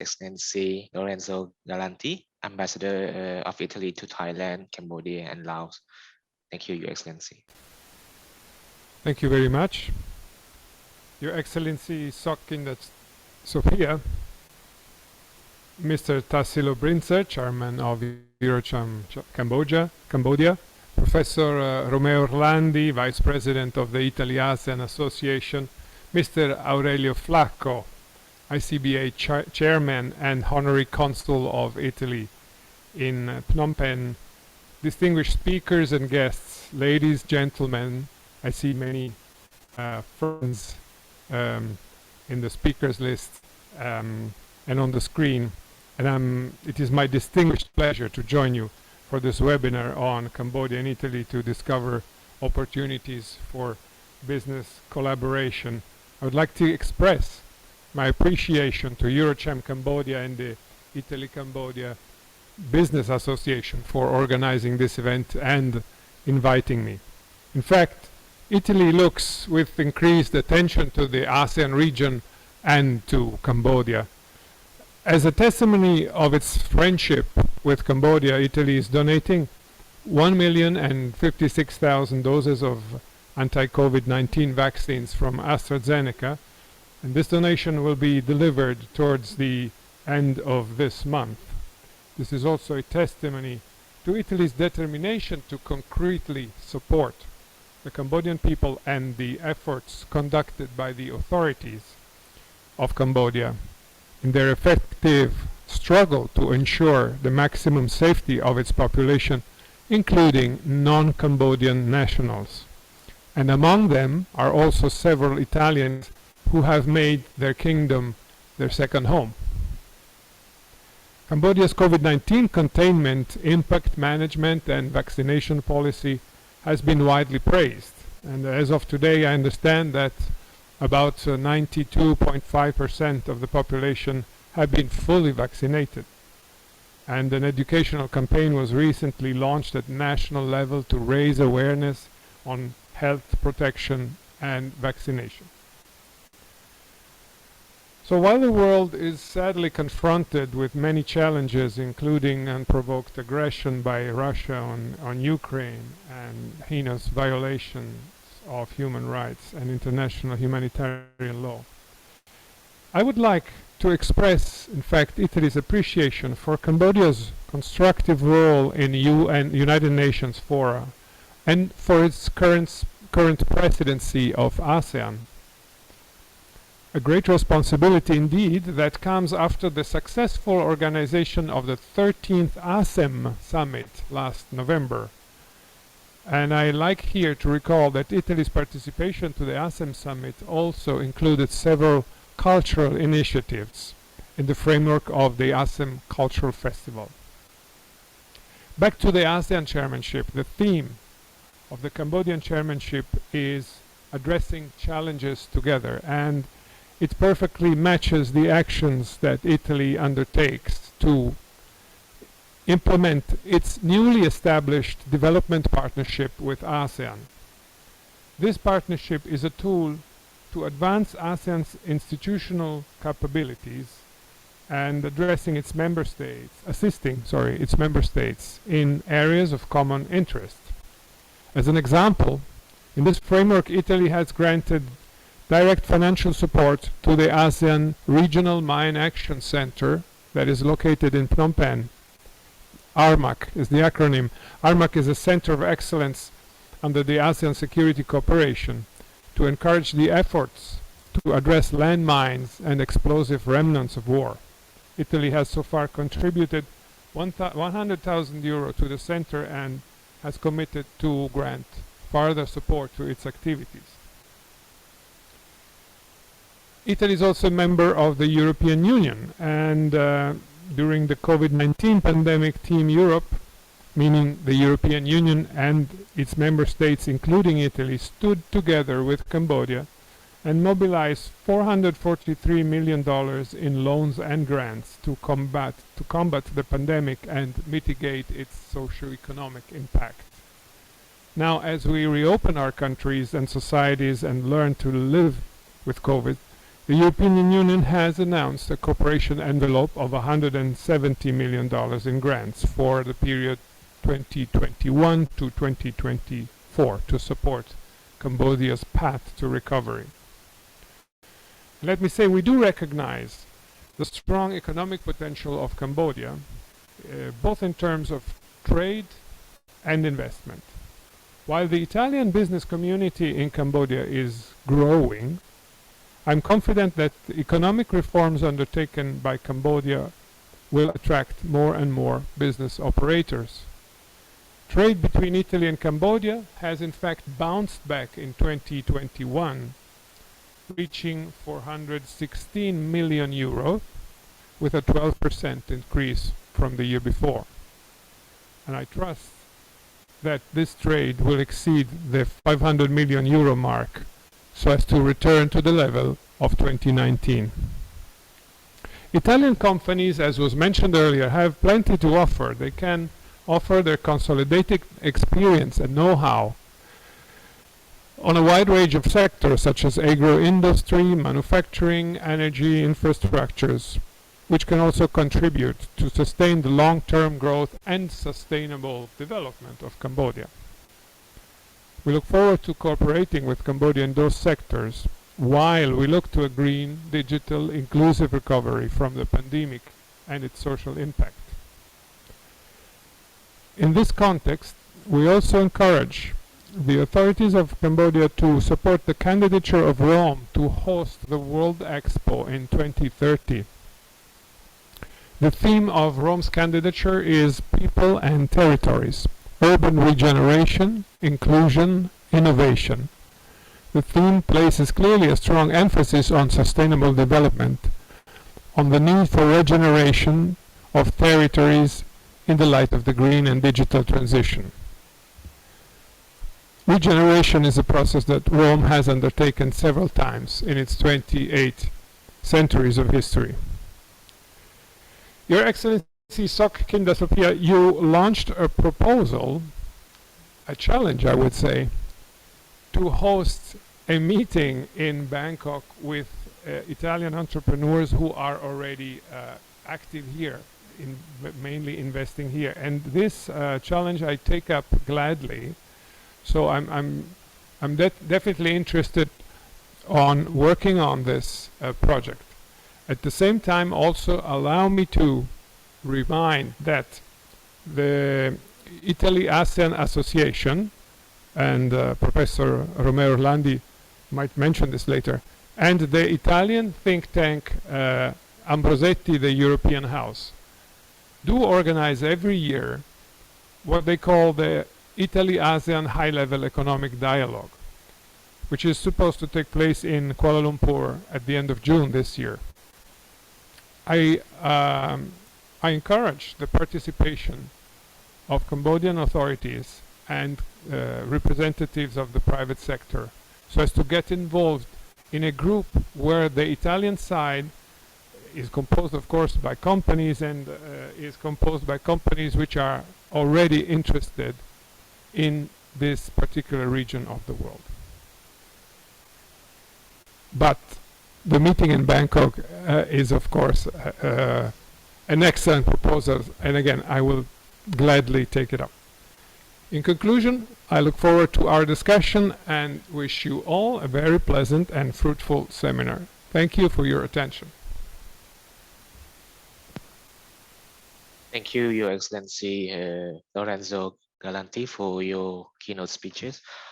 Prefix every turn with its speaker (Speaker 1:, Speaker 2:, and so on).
Speaker 1: Excellency Lorenzo Galanti, Ambassador of Italy to Thailand, Cambodia, and Laos. Thank you, Your Excellency.
Speaker 2: Thank you very much. Your Excellency Sophia, Mr. Tassilo Brinzer, Chairman of Eurocham Cambodia, Professor Romeo Orlandi, Vice President of the Italy-ASEAN Association, Mr. Aurelio Flacco, ICBA Chairman and Honorary Consul of Italy in Phnom Penh, distinguished speakers and guests, ladies, gentlemen. I see many friends in the speakers list and on the screen, and it is my distinguished pleasure to join you for this webinar on Cambodia and Italy to discover opportunities for business collaboration. I would like to express my appreciation to Eurocham Cambodia and the Italy-Cambodia Business Association for organizing this event and inviting me. In fact, Italy looks with increased attention to the ASEAN region and to Cambodia. As a testimony of its friendship with Cambodia, Italy is donating 1,056,000 doses of anti-COVID-19 vaccines from AstraZeneca, and this donation will be delivered towards the end of this month. This is also a testimony to Italy's determination to concretely support the Cambodian people and the efforts conducted by the authorities of Cambodia in their effective struggle to ensure the maximum safety of its population, including non-Cambodian nationals. And among them are also several Italians who have made their kingdom their second home. Cambodia's COVID-19 containment, impact management, and vaccination policy has been widely praised. And as of today, I understand that about 92.5% of the population have been fully vaccinated. And an educational campaign was recently launched at national level to raise awareness on health protection and vaccination. So while the world is sadly confronted with many challenges, including unprovoked aggression by Russia on Ukraine and heinous violations of human rights and international humanitarian law, I would like to express, in fact, Italy's appreciation for Cambodia's constructive role in United Nations fora and for its current presidency of ASEAN. A great responsibility indeed that comes after the successful organization of the 13th ASEM summit last November. And I like here to recall that Italy's participation to the ASEM summit also included several cultural initiatives in the framework of the ASEM Cultural Festival. Back to the ASEAN chairmanship, the theme of the Cambodian chairmanship is addressing challenges together, and it perfectly matches the actions that Italy undertakes to implement its newly established development partnership with ASEAN. This partnership is a tool to advance ASEAN's institutional capabilities and assisting its member states in areas of common interest. As an example, in this framework, Italy has granted direct financial support to the ASEAN Regional Mine Action Center that is located in Phnom Penh. ARMAC is the acronym. ARMAC is a center of excellence under the ASEAN Security Cooperation to encourage the efforts to address landmines and explosive remnants of war. Italy has so far contributed 100,000 euro to the center and has committed to grant further support to its activities. Italy is also a member of the European Union, and during the COVID-19 pandemic, Team Europe, meaning the European Union and its member states, including Italy, stood together with Cambodia and mobilized $443 million in loans and grants to combat the pandemic and mitigate its socio-economic impact. Now, as we reopen our countries and societies and learn to live with COVID, The European Union has announced a cooperation envelope of $170 million in grants for the period 2021 to 2024 to support Cambodia's path to recovery. Let me say, we do recognize the strong economic potential of Cambodia, both in terms of trade and investment. While the Italian business community in Cambodia is growing, I'm confident that the economic reforms undertaken by Cambodia will attract more and more business operators. Trade between Italy and Cambodia has in fact bounced back in 2021, reaching 416 million euros, with a 12% increase from the year before. And I trust that this trade will exceed the 500 million euro mark, so as to return to the level of 2019. Italian companies, as was mentioned earlier, have plenty to offer. They can offer their consolidated experience and know-how on a wide range of sectors such as agro-industry, manufacturing, energy, infrastructures, which can also contribute to sustain the long-term growth and sustainable development of Cambodia. We look forward to cooperating with Cambodia in those sectors while we look to a green, digital, inclusive recovery from the pandemic and its social impact. In this context, we also encourage the authorities of Cambodia to support the candidature of Rome to host the World Expo in 2030. The theme of Rome's candidature is People and Territories, Urban Regeneration, Inclusion, Innovation. The theme places clearly a strong emphasis on sustainable development, on the need for regeneration of territories in the light of the green and digital transition. Regeneration is a process that Rome has undertaken several times in its 28 centuries of history. Your Excellency 𝐂𝐸𝐤𝐬𝐬, you launched a proposal, a challenge I would say, to host a meeting in Bangkok with Italian entrepreneurs who are already active here, mainly investing here. And this challenge I take up gladly. So I'm definitely interested on working on this project. At the same time, also allow me to remind that the Italy-ASEAN Association, and Professor Romeo Orlandi might mention this later, and the Italian think tank Ambrosetti, the European House, do organize every year what they call the Italy-ASEAN High-Level Economic Dialogue, which is supposed to take place in Kuala Lumpur at the end of June this year. I encourage the participation of Cambodian authorities and representatives of the private sector, so as to get involved in a group where the Italian side is composed, of course, by companies, and is composed by companies which are already interested in this particular region of the world. But the meeting in Bangkok is, of course, an excellent proposal, and again, I will gladly take it up. In conclusion, I look forward to our discussion and wish you all a very pleasant and fruitful seminar. Thank you for your attention.
Speaker 1: Thank you, Your Excellency Lorenzo Galanti, for your keynote speeches.